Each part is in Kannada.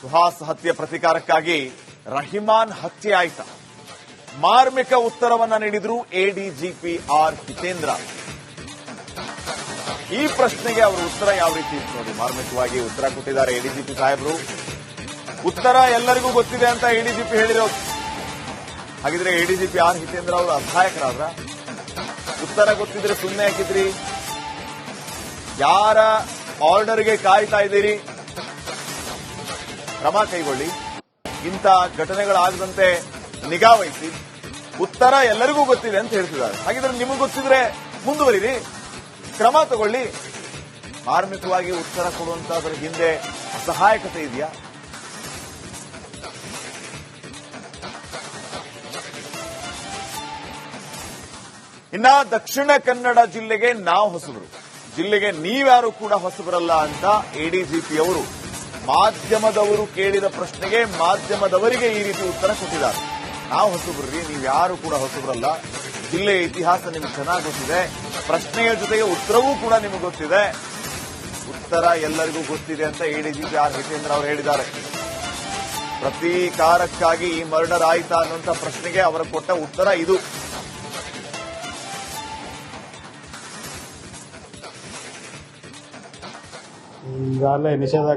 ಸುಹಾಸ್ ಹತ್ಯೆ ಪ್ರತೀಕಾರಕ್ಕಾಗಿ ರಹಿಮಾನ್ ಹತ್ಯೆ ಆಯ್ತಾ? ಮಾರ್ಮಿಕ ಉತ್ತರವನ್ನ ನೀಡಿದ್ರು ಎಡಿಜಿಪಿ ಆರ್ ಹಿತೇಂದ್ರ. ಈ ಪ್ರಶ್ನೆಗೆ ಅವರ ಉತ್ತರ ಯಾವ ರೀತಿ ಇತ್ತು ನೋಡಿ. ಮಾರ್ಮಿಕವಾಗಿ ಉತ್ತರ ಕೊಟ್ಟಿದ್ದಾರೆ ಎಡಿಜಿಪಿ ಸಾಹೇಬರು. ಉತ್ತರ ಎಲ್ಲರಿಗೂ ಗೊತ್ತಿದೆ ಅಂತ ಎಡಿಜಿಪಿ ಹೇಳಿರೋದು. ಹಾಗಿದ್ರೆ ಎಡಿಜಿಪಿ ಆರ್ ಹಿತೇಂದ್ರ ಅವರು ಅಸಹಾಯಕರಾದ್ರ? ಉತ್ತರ ಗೊತ್ತಿದ್ರೆ ಸುಮ್ಮನೆ ಹಾಕಿದ್ರಿ? ಯಾರ ಆರ್ಡರ್ಗೆ ಕಾಯ್ತಾ ಇದ್ದೀರಿ? ಕ್ರಮ ಕೈಗೊಳ್ಳಿ. ಇಂಥ ಘಟನೆಗಳಾಗದಂತೆ ನಿಗಾ ವಹಿಸಿ. ಉತ್ತರ ಎಲ್ಲರಿಗೂ ಗೊತ್ತಿದೆ ಅಂತ ಹೇಳ್ತಿದ್ದಾರೆ. ಹಾಗಿದ್ರೆ ನಿಮಗೆ ಗೊತ್ತಿದ್ರೆ ಮುಂದುವರಿರಿ, ಕ್ರಮ ತಗೊಳ್ಳಿ. ಮಾರ್ಮಿಕವಾಗಿ ಉತ್ತರ ಕೊಡುವಂತಹದ್ರ ಹಿಂದೆ ಅಸಹಾಯಕತೆ ಇದೆಯಾ? ಇನ್ನ ದಕ್ಷಿಣ ಕನ್ನಡ ಜಿಲ್ಲೆಗೆ ನಾವು ಹೊಸಬರು, ಜಿಲ್ಲೆಗೆ ನೀವ್ಯಾರು ಕೂಡ ಹೊಸಬರಲ್ಲ ಅಂತ ಎಡಿಜಿಪಿ ಅವರು ಮಾಧ್ಯಮದವರು ಕೇಳಿದ ಪ್ರಶ್ನೆಗೆ ಮಾಧ್ಯಮದವರಿಗೆ ಈ ರೀತಿ ಉತ್ತರ ಕೊಟ್ಟಿದ್ದಾರೆ. ನಾವು ಹೊಸಬರ್ರಿ, ನೀವ್ಯಾರು ಕೂಡ ಹೊಸಬರಲ್ಲ. ಜಿಲ್ಲೆಯ ಇತಿಹಾಸ ನಿಮಗೆ ಚೆನ್ನಾಗಿ ಗೊತ್ತಿದೆ. ಪ್ರಶ್ನೆಯ ಜೊತೆಗೆ ಉತ್ತರವೂ ಕೂಡ ನಿಮಗೆ ಗೊತ್ತಿದೆ. ಉತ್ತರ ಎಲ್ಲರಿಗೂ ಗೊತ್ತಿದೆ ಅಂತ ಎಡಿಜಿಪಿ ಆರ್ ಹಿತೇಂದ್ರ ಅವರು ಹೇಳಿದ್ದಾರೆ. ಪ್ರತೀಕಾರಕ್ಕಾಗಿ ಈ ಮರ್ಡರ್ ಆಯ್ತಾ ಅನ್ನುವಂಥ ಪ್ರಶ್ನೆಗೆ ಅವರು ಕೊಟ್ಟ ಉತ್ತರ ಇದು. ಈಗಾಗಲೇ ನಿಷೇಧ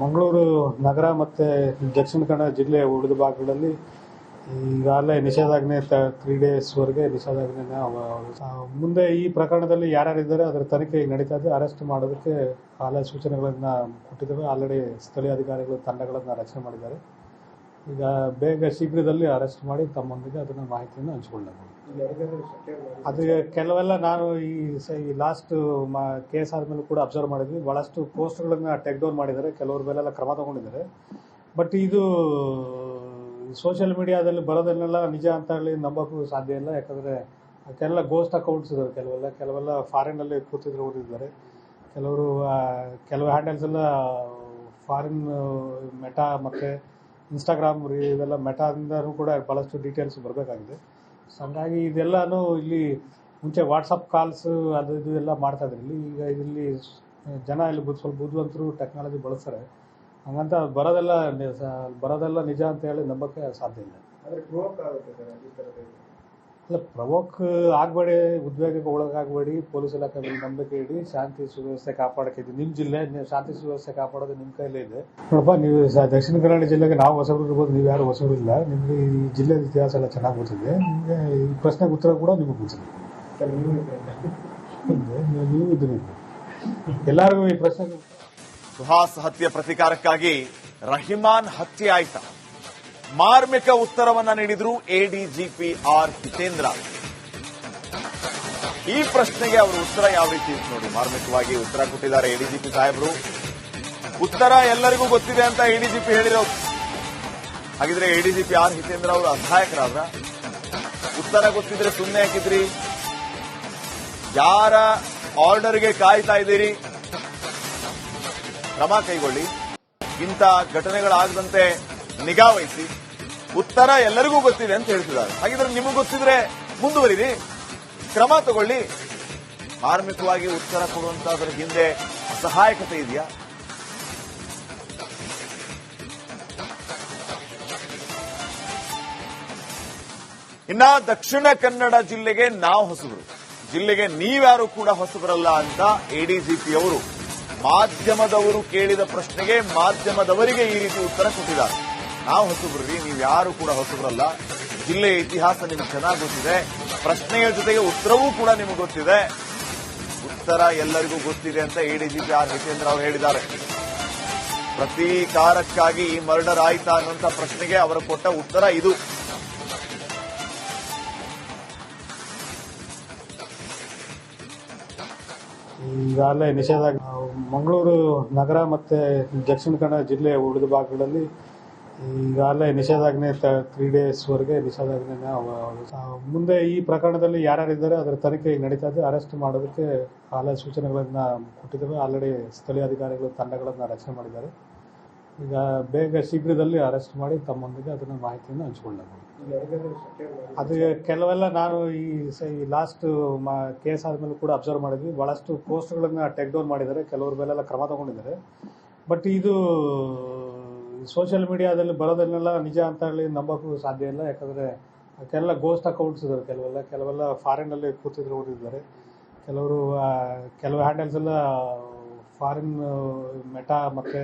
ಮಂಗಳೂರು ನಗರ ಮತ್ತೆ ದಕ್ಷಿಣ ಕನ್ನಡ ಜಿಲ್ಲೆಯ ಉಳಿದ ಭಾಗಗಳಲ್ಲಿ ಈಗಾಗಲೇ ನಿಷೇಧಾಜ್ಞೆ 3 days ವರೆಗೆ ನಿಷೇಧಾಜ್ಞೆನ ಮುಂದೆ ಈ ಪ್ರಕರಣದಲ್ಲಿ ಯಾರ್ಯಾರಿದ್ದಾರೆ ಅದರ ತನಿಖೆ ನಡೀತಾ ಇದೆ. ಅರೆಸ್ಟ್ ಮಾಡೋದಕ್ಕೆ ಕಾಲ ಸೂಚನೆಗಳನ್ನ ಕೊಟ್ಟಿದ್ದಾರೆ. ಆಲ್ರೆಡಿ ಸ್ಥಳೀಯ ಅಧಿಕಾರಿಗಳು ತಂಡಗಳನ್ನ ರಚನೆ ಮಾಡಿದ್ದಾರೆ. ಈಗ ಬೇಗ ಶೀಘ್ರದಲ್ಲಿ ಅರೆಸ್ಟ್ ಮಾಡಿ ತಮ್ಮೊಂದಿಗೆ ಅದನ್ನ ಮಾಹಿತಿಯನ್ನು ಹಂಚಿಕೊಳ್ಳಬಹುದು. ಅದು ಕೆಲವೆಲ್ಲ ನಾನು ಈ ಲಾಸ್ಟ್ ಕೇಸ್ ಆದ್ಮೇಲೆ ಕೂಡ ಅಬ್ಸರ್ವ್ ಮಾಡಿದ್ವಿ. ಬಹಳಷ್ಟು ಪೋಸ್ಟ್ಗಳನ್ನ ಟೇಕ್ ಡೌನ್ ಮಾಡಿದ್ದಾರೆ, ಕೆಲವ್ರ ಮೇಲೆಲ್ಲ ಕ್ರಮ ತಗೊಂಡಿದ್ದಾರೆ. ಬಟ್ ಇದು ಸೋಷಿಯಲ್ ಮೀಡಿಯಾದಲ್ಲಿ ಬರೋದನ್ನೆಲ್ಲ ನಿಜ ಅಂತ ಹೇಳಿ ನಂಬಕ್ಕೂ ಸಾಧ್ಯ ಇಲ್ಲ. ಯಾಕಂದ್ರೆ ಕೆಲವೆಲ್ಲ ಗೋಸ್ಟ್ ಅಕೌಂಟ್ಸ್ ಇದಾವೆ, ಕೆಲವೆಲ್ಲ ಫಾರಿನ್ ಅಲ್ಲಿ ಕೂತಿದ್ರು ಓದಿದ್ದಾರೆ. ಕೆಲವು ಹ್ಯಾಂಡಲ್ಸ್ ಎಲ್ಲ ಫಾರಿನ್ ಮೆಟಾ ಮತ್ತೆ ಇನ್ಸ್ಟಾಗ್ರಾಮ್ ಇವೆಲ್ಲ ಮೆಟಾದಿಂದನೂ ಕೂಡ ಬಹಳಷ್ಟು ಡೀಟೇಲ್ಸ್ ಬರಬೇಕಾಗಿದೆ. ಸೊ ಹಂಗಾಗಿ ಇದೆಲ್ಲಾನು ಇಲ್ಲಿ ಮುಂಚೆ ವಾಟ್ಸಪ್ ಕಾಲ್ಸ್ ಅದು ಇದು ಎಲ್ಲ ಮಾಡ್ತಾ ಇದ್ರು. ಈಗ ಇಲ್ಲಿ ಜನ ಇಲ್ಲಿ ಸ್ವಲ್ಪ ಬುದ್ಧಿವಂತರು ಟೆಕ್ನಾಲಜಿ ಬಳಸ್ತಾರೆ. ಹಂಗಂತ ಬರೋದೆಲ್ಲ ನಿಜ ಅಂತ ಹೇಳಿ ನಂಬಕ್ಕೆ ಸಾಧ್ಯ ಇಲ್ಲ. ಅಲ್ಲ, ಪ್ರವೋಕ್ ಆಗಬೇಡಿ, ಉದ್ವೇಗಕ್ಕೆ ಒಳಗಾಗಬೇಡಿ, ಪೊಲೀಸ್ ಇಲಾಖೆ ಮೇಲೆ ನಂಬಿಕೆ ಇಡಿ, ಶಾಂತಿ ಸುವ್ಯವಸ್ಥೆ ಕಾಪಾಡೋಕೆ ನಿಮ್ಮ ಜಿಲ್ಲೆ, ಶಾಂತಿ ಸುವ್ಯವಸ್ಥೆ ಕಾಪಾಡೋದು ನಿಮ್ಮ ಕೈಲೇ ಇದೆ. ನೋಡಪ್ಪ, ನೀವು ದಕ್ಷಿಣ ಕನ್ನಡ ಜಿಲ್ಲೆಗೆ ನಾವು ಹೊಸಬರು ಇರ್ಬೋದು, ನೀವು ಯಾರು ಹೊಸಬರು ಇಲ್ಲ. ನಿಮಗೆ ಈ ಜಿಲ್ಲೆ ಇತಿಹಾಸ ಎಲ್ಲ ಚೆನ್ನಾಗಿ ಗೊತ್ತಿದೆ. ನಿಮಗೆ ಈ ಪ್ರಶ್ನೆಗೆ ಉತ್ತರ ಕೂಡ ನಿಮಗೆ ಗೊತ್ತಿದೆ. ನೀವು ಇದ್ರಿ ಎಲ್ಲರಿಗೂ ಈ ಪ್ರಶ್ನೆಗೆ. ಸುಹಾಸ್ ಹತ್ಯೆ ಪ್ರತೀಕಾರಕ್ಕಾಗಿ ರಹಿಮಾನ್ ಹತ್ಯೆ ಆಯ್ತಾ? ಮಾರ್ಮಿಕ ಉತ್ತರವನ್ನ ನೀಡಿದ್ರು ಎಡಿಜಿಪಿ ಆರ್ ಹಿತೇಂದ್ರ. ಈ ಪ್ರಶ್ನೆಗೆ ಅವರ ಉತ್ತರ ಯಾವ ರೀತಿ ಇತ್ತು ನೋಡಿ. ಮಾರ್ಮಿಕವಾಗಿ ಉತ್ತರ ಕೊಟ್ಟಿದ್ದಾರೆ ಎಡಿಜಿಪಿ ಸಾಹೇಬರು. ಉತ್ತರ ಎಲ್ಲರಿಗೂ ಗೊತ್ತಿದೆ ಅಂತ ಎಡಿಜಿಪಿ ಹೇಳಿರೋದು. ಹಾಗಿದ್ರೆ ಎಡಿಜಿಪಿ ಆರ್ ಹಿತೇಂದ್ರ ಅವರು ಅಸಹಾಯಕರಾದ್ರ? ಉತ್ತರ ಗೊತ್ತಿದ್ರೆ ಸುಮ್ಮನೆ ಹಾಕಿದ್ರಿ? ಯಾರ ಆರ್ಡರ್ಗೆ ಕಾಯ್ತಾ ಇದ್ದೀರಿ? ಕ್ರಮ ಕೈಗೊಳ್ಳಿ. ಇಂಥ ಘಟನೆಗಳಾಗದಂತೆ ನಿಗಾ ವಹಿಸಿ. ಉತ್ತರ ಎಲ್ಲರಿಗೂ ಗೊತ್ತಿದೆ ಅಂತ ಹೇಳ್ತಿದ್ದಾರೆ. ಹಾಗಿದ್ರೆ ನಿಮಗೆ ಗೊತ್ತಿದ್ರೆ ಮುಂದುವರಿರಿ, ಕ್ರಮ ತಗೊಳ್ಳಿ. ಮಾರ್ಮಿಕವಾಗಿ ಉತ್ತರ ಕೊಡುವಂತಹದ್ರ ಹಿಂದೆ ಅಸಹಾಯಕತೆ ಇದೆಯಾ? ಇನ್ನ ದಕ್ಷಿಣ ಕನ್ನಡ ಜಿಲ್ಲೆಗೆ ನಾವು ಹೊಸಬರು, ಜಿಲ್ಲೆಗೆ ನೀವ್ಯಾರು ಕೂಡ ಹೊಸಬರಲ್ಲ ಅಂತ ಎಡಿಜಿಪಿ ಅವರು ಮಾಧ್ಯಮದವರು ಕೇಳಿದ ಪ್ರಶ್ನೆಗೆ ಮಾಧ್ಯಮದವರಿಗೆ ಈ ರೀತಿ ಉತ್ತರ ಕೊಟ್ಟಿದ್ದಾರೆ. ನಾವು ಹೊಸಬರ್ರಿ, ನೀವ್ಯಾರು ಕೂಡ ಹೊಸಬರಲ್ಲ. ಜಿಲ್ಲೆಯ ಇತಿಹಾಸ ನಿಮಗೆ ಚೆನ್ನಾಗಿ ಗೊತ್ತಿದೆ. ಪ್ರಶ್ನೆಯ ಜೊತೆಗೆ ಉತ್ತರವೂ ಕೂಡ ನಿಮಗೆ ಗೊತ್ತಿದೆ. ಉತ್ತರ ಎಲ್ಲರಿಗೂ ಗೊತ್ತಿದೆ ಅಂತ ಎಡಿಜಿಪಿ ಆರ್ ಹಿತೇಂದ್ರ ಅವರು ಹೇಳಿದ್ದಾರೆ. ಪ್ರತೀಕಾರಕ್ಕಾಗಿ ಈ ಮರ್ಡರ್ ಆಯ್ತಾ ಅನ್ನುವಂಥ ಪ್ರಶ್ನೆಗೆ ಅವರು ಕೊಟ್ಟ ಉತ್ತರ ಇದು. ಈಗಾಗಲೇ ನಿಷೇಧ ಮಂಗಳೂರು ನಗರ ಮತ್ತೆ ದಕ್ಷಿಣ ಕನ್ನಡ ಜಿಲ್ಲೆಯ ಉಳಿದ ಭಾಗಗಳಲ್ಲಿ ಈಗಾಗಲೇ ನಿಷೇಧಾಜ್ಞೆ 3 days ವರೆಗೆ ನಿಷೇಧಾಜ್ಞೆನ ಮುಂದೆ ಈ ಪ್ರಕರಣದಲ್ಲಿ ಯಾರ್ಯಾರಿದ್ದಾರೆ ಅದರ ತನಿಖೆ ನಡೀತಾ ಇದೆ. ಅರೆಸ್ಟ್ ಮಾಡೋದಕ್ಕೆ ಕಾಲ ಸೂಚನೆಗಳನ್ನ ಕೊಟ್ಟಿದ್ದಾರೆ. ಆಲ್ರೆಡಿ ಸ್ಥಳೀಯ ಅಧಿಕಾರಿಗಳು ತಂಡಗಳನ್ನ ರಚನೆ ಮಾಡಿದ್ದಾರೆ. ಈಗ ಬೇಗ ಶೀಘ್ರದಲ್ಲಿ ಅರೆಸ್ಟ್ ಮಾಡಿ ತಮ್ಮೊಂದಿಗೆ ಅದನ್ನ ಮಾಹಿತಿಯನ್ನು ಹಂಚಿಕೊಳ್ಳಬಹುದು. ಅದು ಕೆಲವೆಲ್ಲ ನಾನು ಈ ಲಾಸ್ಟ್ ಕೇಸ್ ಆದ್ಮೇಲೆ ಕೂಡ ಅಬ್ಸರ್ವ್ ಮಾಡಿದ್ವಿ. ಬಹಳಷ್ಟು ಪೋಸ್ಟ್ಗಳನ್ನ ಟೇಕ್ ಡೌನ್ ಮಾಡಿದ್ದಾರೆ, ಕೆಲವ್ರ ಮೇಲೆಲ್ಲ ಕ್ರಮ ತಗೊಂಡಿದ್ದಾರೆ. ಬಟ್ ಇದು ಸೋಷಿಯಲ್ ಮೀಡಿಯಾದಲ್ಲಿ ಬರೋದನ್ನೆಲ್ಲ ನಿಜ ಅಂತ ಹೇಳಿ ನಂಬೋಕ್ಕೂ ಸಾಧ್ಯ ಇಲ್ಲ. ಯಾಕಂದರೆ ಕೆಲವೆಲ್ಲ ಗೋಸ್ಟ್ ಅಕೌಂಟ್ಸ್ ಇದ್ದಾರೆ, ಕೆಲವೆಲ್ಲ ಫಾರಿನಲ್ಲಿ ಕೂತಿದ್ರು ಓದಿದ್ದಾರೆ. ಕೆಲವು ಹ್ಯಾಂಡಲ್ಸ್ ಎಲ್ಲ ಫಾರಿನ್ ಮೆಟಾ ಮತ್ತು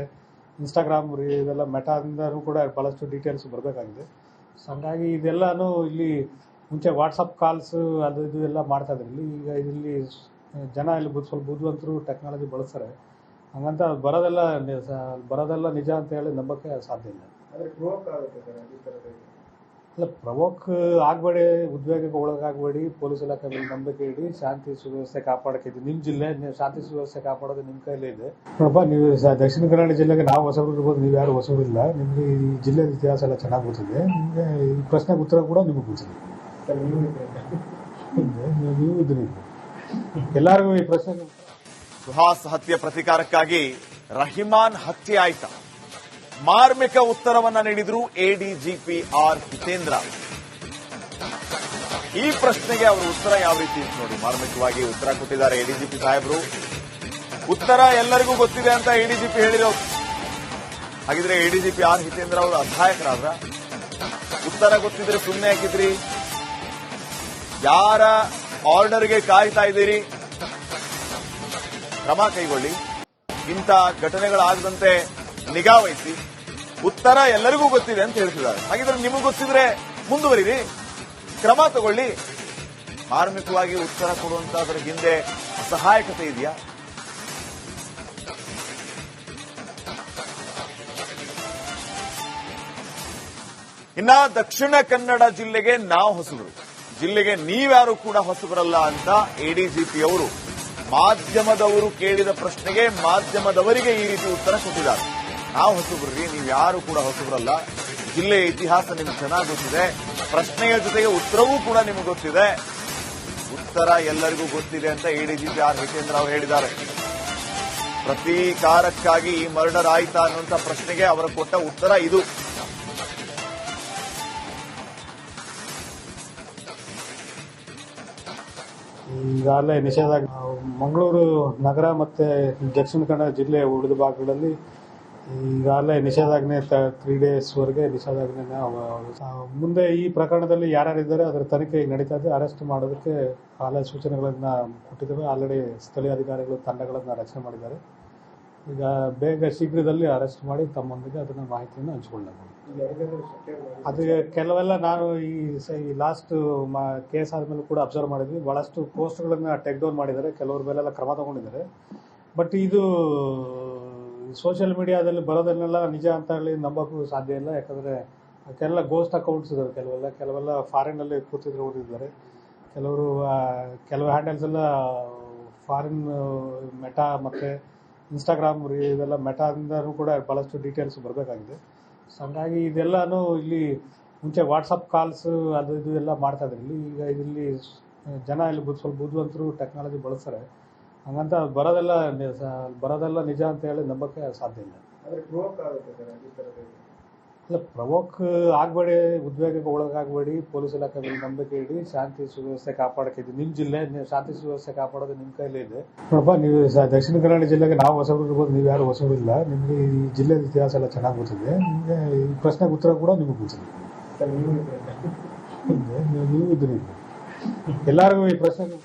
ಇನ್ಸ್ಟಾಗ್ರಾಮ್ ಇದೆಲ್ಲ ಮೆಟಾದಿಂದನೂ ಕೂಡ ಭಾಳಷ್ಟು ಡೀಟೇಲ್ಸ್ ಬರಬೇಕಾಗಿದೆ. ಸೊ ಹಂಗಾಗಿ ಇದೆಲ್ಲನೂ ಇಲ್ಲಿ ಮುಂಚೆ ವಾಟ್ಸಪ್ ಕಾಲ್ಸ್ ಅದು ಇದು ಎಲ್ಲ ಮಾಡ್ತಾಯಿದ್ರು. ಈಗ ಇಲ್ಲಿ ಜನ ಇಲ್ಲಿ ಸ್ವಲ್ಪ ಬುದ್ಧಿವಂತರು ಟೆಕ್ನಾಲಜಿ ಬಳಸ್ತಾರೆ. ಹಂಗಂತ ಬರೋದೆಲ್ಲ ನಿಜ ಅಂತ ಹೇಳಿ ನಂಬೋಕ್ಕೆ ಸಾಧ್ಯ ಇಲ್ಲ. ಅಲ್ಲ, ಪ್ರವೋಕ್ ಆಗಬೇಡಿ, ಉದ್ವೇಗಕ್ಕೆ ಒಳಗಾಗಬೇಡಿ, ಪೊಲೀಸ್ ಇಲಾಖೆ ಮೇಲೆ ನಂಬಿಕೆ ಇಡಿ, ಶಾಂತಿ ಸುವ್ಯವಸ್ಥೆ ಕಾಪಾಡೋಕೆ ಇದು ನಿಮ್ಮ ಜಿಲ್ಲೆ, ನೀವು ಶಾಂತಿ ಸುವ್ಯವಸ್ಥೆ ಕಾಪಾಡೋದು ನಿಮ್ಮ ಕೈಲೇ ಇದೆ. ನೋಡಪ್ಪ, ನೀವು ದಕ್ಷಿಣ ಕನ್ನಡ ಜಿಲ್ಲೆಗೆ ನಾವು ಹೊಸಬರು ಇರ್ಬೋದು, ನೀವು ಯಾರು ಹೊಸಬರಿಲ್ಲ. ನಿಮಗೆ ಈ ಜಿಲ್ಲೆ ಇತಿಹಾಸ ಎಲ್ಲ ಚೆನ್ನಾಗಿ ಗೊತ್ತಿದೆ. ನಿಮಗೆ ಈ ಪ್ರಶ್ನೆಗೆ ಉತ್ತರ ಕೂಡ ನಿಮಗೆ ಗೊತ್ತಿದೆ. ನೀವು ಇದ್ರಿ, ಎಲ್ಲರಿಗೂ ಈ ಪ್ರಶ್ನೆಗೆ ಸುಹಾಸ್ ಹತ್ಯೆ ಪ್ರತಿಕಾರಕ್ಕಾಗಿ ರಹಿಮಾನ್ ಹತ್ಯೆ ಆಯ್ತಾ? ಮಾರ್ಮಿಕ ಉತ್ತರವನ್ನ ನೀಡಿದ್ರು ಎಡಿಜಿಪಿ ಆರ್ ಹಿತೇಂದ್ರ. ಈ ಪ್ರಶ್ನೆಗೆ ಅವರ ಉತ್ತರ ಯಾವ ರೀತಿ ನೋಡಿ, ಮಾರ್ಮಿಕವಾಗಿ ಉತ್ತರ ಕೊಟ್ಟಿದ್ದಾರೆ ಎಡಿಜಿಪಿ ಸಾಹೇಬರು. ಉತ್ತರ ಎಲ್ಲರಿಗೂ ಗೊತ್ತಿದೆ ಅಂತ ಎಡಿಜಿಪಿ ಹೇಳಿರೋರು. ಹಾಗಿದ್ರೆ ಎಡಿಜಿಪಿ ಆರ್ ಹಿತೇಂದ್ರ ಅವರು ಅಸಹಾಯಕರಾದ್ರ? ಉತ್ತರ ಗೊತ್ತಿದ್ರೆ ಸುಮ್ಮನೆ ಹಾಕಿದ್ರಿ? ಯಾರ ಆರ್ಡರ್ಗೆ ಕಾಯ್ತಾ ಇದ್ದೀರಿ? ಕ್ರಮ ಕೈಗೊಳ್ಳಿ, ಇಂಥ ಘಟನೆಗಳಾಗದಂತೆ ನಿಗಾ ವಹಿಸಿ. ಉತ್ತರ ಎಲ್ಲರಿಗೂ ಗೊತ್ತಿದೆ ಅಂತ ಹೇಳ್ತಿದ್ದಾರೆ. ಹಾಗಿದ್ರೆ ನಿಮಗೆ ಗೊತ್ತಿದ್ರೆ ಮುಂದುವರಿರಿ, ಕ್ರಮ ತಗೊಳ್ಳಿ. ಮಾರ್ಮಿಕವಾಗಿ ಉತ್ತರ ಕೊಡುವಂತದ್ರ ಹಿಂದೆ ಅಸಹಾಯಕತೆ ಇದೆಯಾ? ಇನ್ನ ದಕ್ಷಿಣ ಕನ್ನಡ ಜಿಲ್ಲೆಗೆ ನಾವು ಹೊಸಬರು, ಜಿಲ್ಲೆಗೆ ನೀವ್ಯಾರು ಕೂಡ ಹೊಸಬರಲ್ಲ ಅಂತ ಎಡಿಜಿಪಿ ಅವರು ಮಾಧ್ಯಮದವರು ಕೇಳಿದ ಪ್ರಶ್ನೆಗೆ ಮಾಧ್ಯಮದವರಿಗೆ ಈ ರೀತಿ ಉತ್ತರ ಕೊಟ್ಟಿದ್ದಾರೆ. ನಾವು ಹೊಸಬ್ರಿ, ನೀವು ಯಾರು ಕೂಡ ಹೊಸಬರಲ್ಲ, ಜಿಲ್ಲೆಯ ಇತಿಹಾಸ ನಿಮ್ಗೆ ಚೆನ್ನಾಗಿ ಗೊತ್ತಿದೆ, ಪ್ರಶ್ನೆಯ ಜೊತೆಗೆ ಉತ್ತರವೂ ಕೂಡ ನಿಮಗೆ ಗೊತ್ತಿದೆ, ಉತ್ತರ ಎಲ್ಲರಿಗೂ ಗೊತ್ತಿದೆ ಅಂತ ಎಡಿಜಿಪಿ ಆರ್ ಹಿತೇಂದ್ರ ಅವರು ಹೇಳಿದ್ದಾರೆ. ಪ್ರತೀಕಾರಕ್ಕಾಗಿ ಈ ಮರ್ಡರ್ ಆಯ್ತಾ ಅನ್ನುವಂಥ ಪ್ರಶ್ನೆಗೆ ಅವರು ಕೊಟ್ಟ ಉತ್ತರ ಇದು. ಈಗಾಗಲೇ ನಿಷೇಧ ಮಂಗಳೂರು ನಗರ ಮತ್ತು ದಕ್ಷಿಣ ಕನ್ನಡ ಜಿಲ್ಲೆಯ ಉಳಿದ ಭಾಗಗಳಲ್ಲಿ ಈಗಾಗಲೇ ನಿಷೇಧಾಜ್ಞೆ 3 ಡೇಸ್ವರೆಗೆ ನಿಷೇಧಾಜ್ಞೆನ ಮುಂದೆ ಈ ಪ್ರಕರಣದಲ್ಲಿ ಯಾರ್ಯಾರಿದ್ದಾರೆ ಅದರ ತನಿಖೆ ನಡೀತಾ ಇದೆ. ಅರೆಸ್ಟ್ ಮಾಡೋದಕ್ಕೆ ಕಾಲ ಸೂಚನೆಗಳನ್ನ ಕೊಟ್ಟಿದ್ದೇವೆ. ಆಲ್ರೆಡಿ ಸ್ಥಳೀಯ ಅಧಿಕಾರಿಗಳು ತಂಡಗಳನ್ನು ರಚನೆ ಮಾಡಿದ್ದಾರೆ. ಈಗ ಶೀಘ್ರದಲ್ಲಿ ಅರೆಸ್ಟ್ ಮಾಡಿ ತಮ್ಮೊಂದಿಗೆ ಅದನ್ನ ಮಾಹಿತಿಯನ್ನು ಹಂಚಿಕೊಳ್ಳಬೇಕು. ಅದು ಕೆಲವೆಲ್ಲ ನಾನು ಈ ಲಾಸ್ಟ್ ಕೇಸ್ ಆದ್ಮೇಲೆ ಕೂಡ ಅಬ್ಸರ್ವ್ ಮಾಡಿದ್ವಿ. ಬಹಳಷ್ಟು ಪೋಸ್ಟ್ಗಳನ್ನ ಟೇಕ್ ಡೌನ್ ಮಾಡಿದ್ದಾರೆ, ಕೆಲವ್ರ ಮೇಲೆಲ್ಲ ಕ್ರಮ ತಗೊಂಡಿದ್ದಾರೆ. ಬಟ್ ಇದು ಸೋಷಿಯಲ್ ಮೀಡಿಯಾದಲ್ಲಿ ಬರೋದನ್ನೆಲ್ಲ ನಿಜ ಅಂತ ಹೇಳಿ ನಂಬೋಕ್ಕೂ ಸಾಧ್ಯ ಇಲ್ಲ. ಯಾಕಂದರೆ ಕೆಲವೆಲ್ಲ ಗೋಸ್ಟ್ ಅಕೌಂಟ್ಸ್ ಇದ್ದಾರೆ, ಕೆಲವೆಲ್ಲ ಫಾರಿನಲ್ಲಿ ಕೂತಿದ್ರು ಓದಿದ್ದಾರೆ. ಕೆಲವು ಹ್ಯಾಂಡಲ್ಸ್ ಎಲ್ಲ ಫಾರಿನ್ ಮೆಟಾ ಮತ್ತು ಇನ್ಸ್ಟಾಗ್ರಾಮ್ ಇದೆಲ್ಲ ಮೆಟಾದಿಂದನೂ ಕೂಡ ಭಾಳಷ್ಟು ಡೀಟೇಲ್ಸ್ ಬರಬೇಕಾಗಿದೆ. ಸೊ ಹಂಗಾಗಿ ಇದೆಲ್ಲನೂ ಇಲ್ಲಿ ಮುಂಚೆ ವಾಟ್ಸಪ್ ಕಾಲ್ಸ್ ಅದು ಇದು ಎಲ್ಲ ಮಾಡ್ತಾಯಿದ್ರು. ಈಗ ಇಲ್ಲಿ ಜನ ಇಲ್ಲಿ ಸ್ವಲ್ಪ ಬುದ್ಧಿವಂತರು ಟೆಕ್ನಾಲಜಿ ಬಳಸ್ತಾರೆ. ಹಂಗಂತ ಬರೋದೆಲ್ಲ ನಿಜ ಅಂತ ಹೇಳಿ ನಂಬೋಕ್ಕೆ ಸಾಧ್ಯ ಇಲ್ಲ. ಅಲ್ಲ, ಪ್ರವೋಕ್ ಆಗಬೇಡಿ, ಉದ್ವೇಗಕ್ಕೆ ಒಳಗಾಗಬೇಡಿ, ಪೊಲೀಸ್ ಇಲಾಖೆ ಮೇಲೆ ನಂಬಿಕೆ ಇಡಿ, ಶಾಂತಿ ಸುವ್ಯವಸ್ಥೆ ಕಾಪಾಡೋಕೆ ಇದು ನಿಮ್ಮ ಜಿಲ್ಲೆ, ನೀವು ಶಾಂತಿ ಸುವ್ಯವಸ್ಥೆ ಕಾಪಾಡೋದು ನಿಮ್ಮ ಕೈಲೇ ಇದೆ. ನೋಡಪ್ಪ, ನೀವು ದಕ್ಷಿಣ ಕನ್ನಡ ಜಿಲ್ಲೆಗೆ ನಾವು ಹೊಸಬರು ಇರ್ಬೋದು, ನೀವು ಯಾರು ಹೊಸಬರಿಲ್ಲ. ನಿಮಗೆ ಈ ಜಿಲ್ಲೆ ಇತಿಹಾಸ ಎಲ್ಲ ಚೆನ್ನಾಗಿ ಗೊತ್ತಿದೆ. ನಿಮಗೆ ಈ ಪ್ರಶ್ನೆಗೆ ಉತ್ತರ ಕೂಡ ನಿಮಗೆ ಗೊತ್ತಿದೆ. ನೀವು ಇದ್ರಿ, ಎಲ್ಲರಿಗೂ ಈ ಪ್ರಶ್ನೆಗೆ